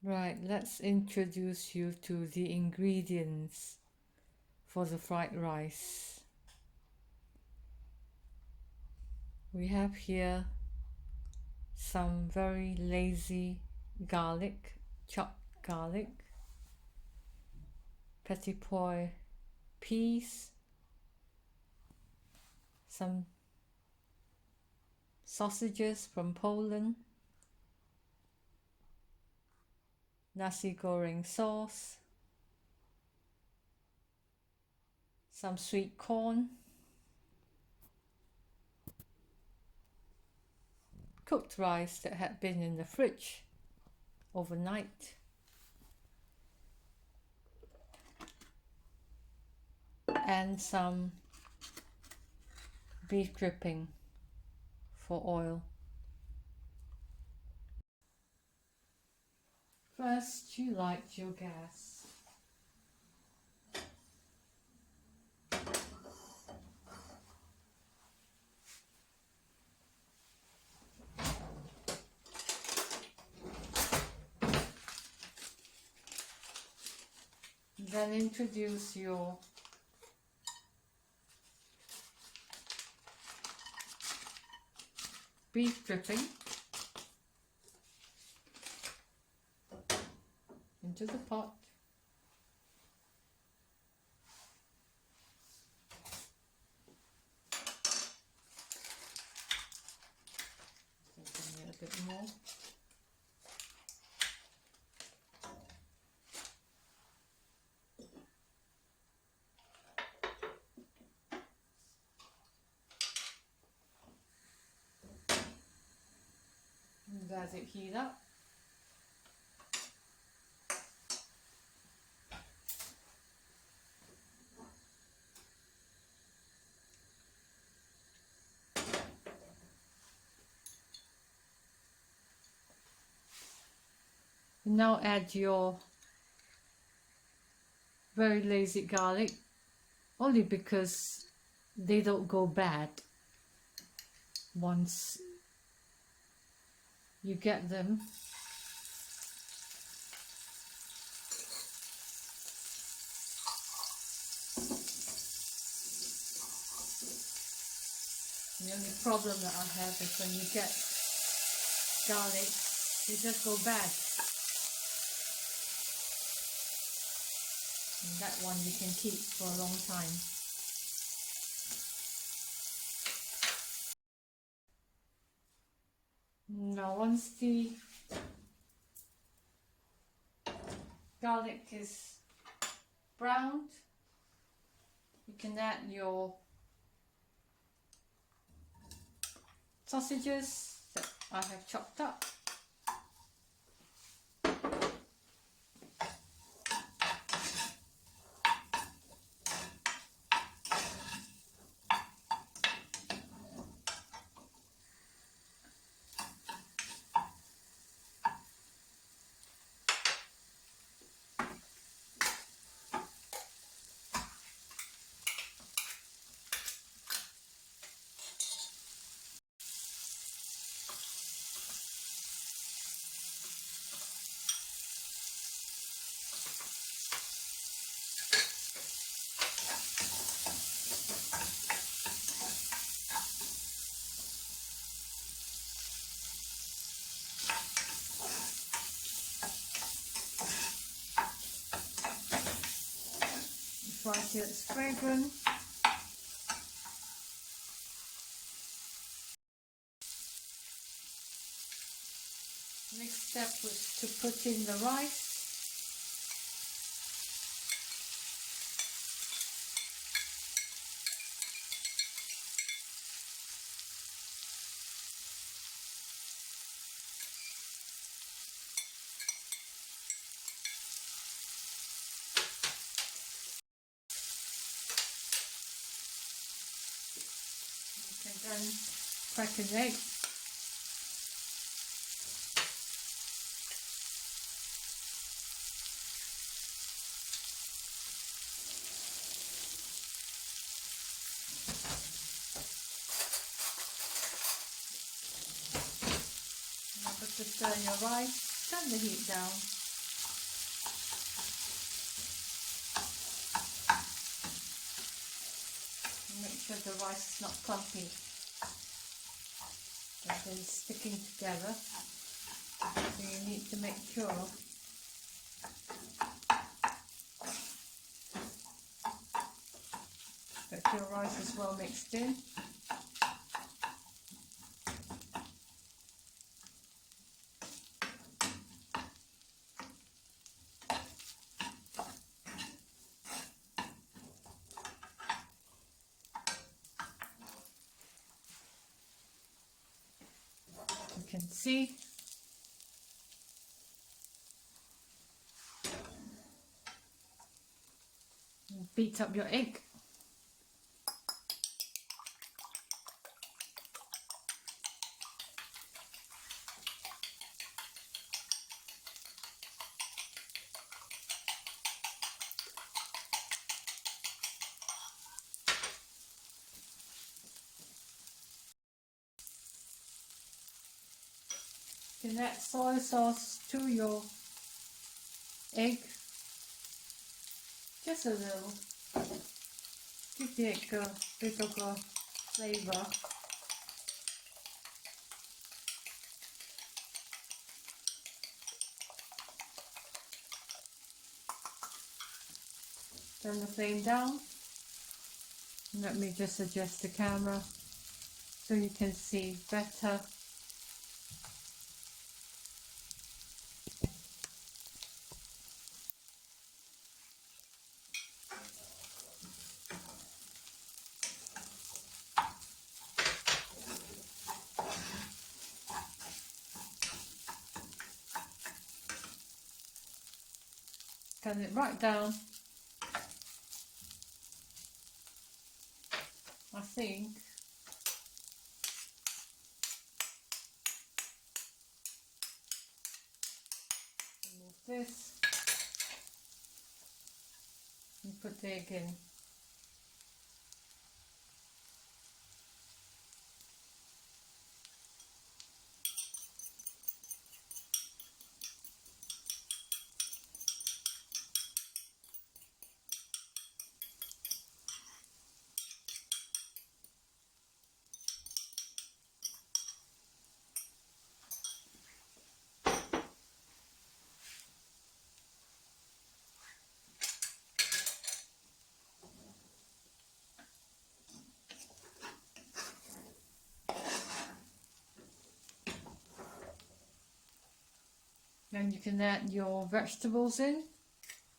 Right, let's introduce you to the ingredients for the fried rice. We have here some very lazy garlic, chopped garlic, petit pois peas, some sausages from Poland, nasi goreng sauce, some sweet corn, cooked rice that had been in the fridge overnight, and some beef dripping for oil. First, you light your gas. Then introduce your beef dripping into the pot. Give it a bit more. And as it heat up, now add your very lazy garlic, only because they don't go bad once you get them. The only problem that I have is when you get garlic, they just go bad. And that one you can keep for a long time. Now once the garlic is browned, you can add your sausages that I have chopped up. Fry till it's fragrant. Next step was to put in the rice. You can then crack an egg. Now put to stir your rice, turn the heat down. sure the rice is not clumpy and then sticking together. So you need to make sure that your rice is well mixed in. You can see beat up your egg. You can add soy sauce to your egg, just a little. Give the egg a bit of a flavour. Turn the flame down. Let me just adjust the camera so you can see better. Turn it right down. I think remove this and put the egg in. Then you can add your vegetables in.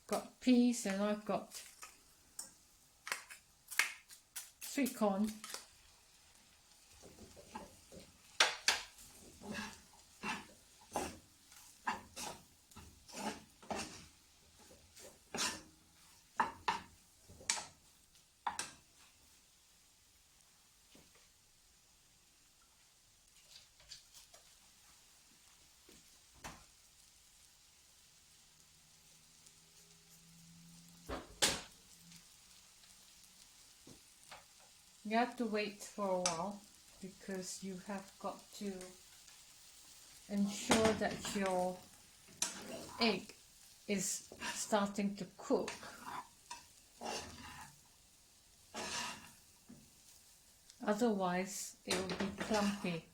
Got peas and I've got sweet corn. You have to wait for a while because you have got to ensure that your egg is starting to cook. Otherwise, it will be clumpy.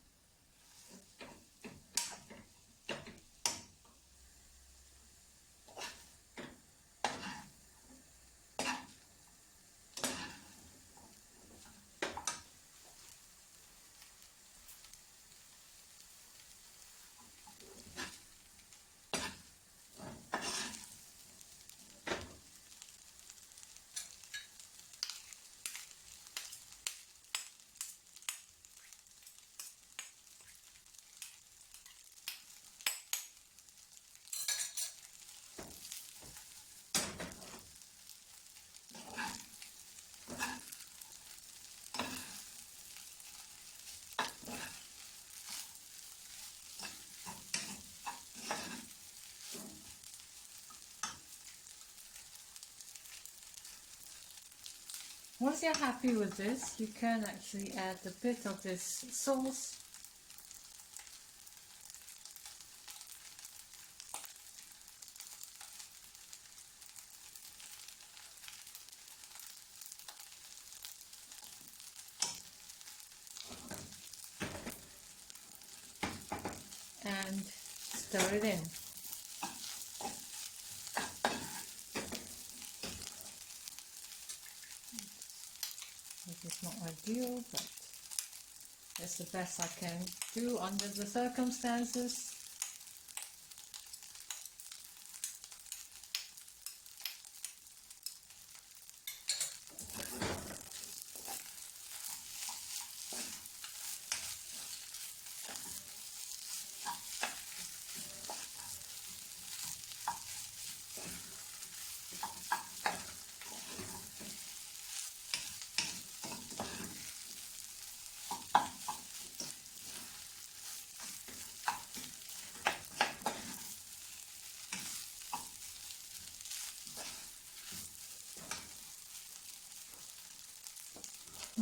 Once you're happy with this, you can actually add a bit of this sauce. stir it in. This is not ideal, but it's the best I can do under the circumstances.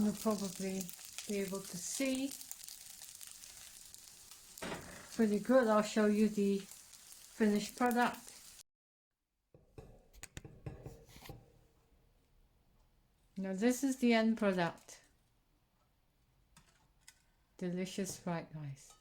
You'll probably be able to see pretty good. I'll show you the finished product. Now this is the end product. Delicious fried rice.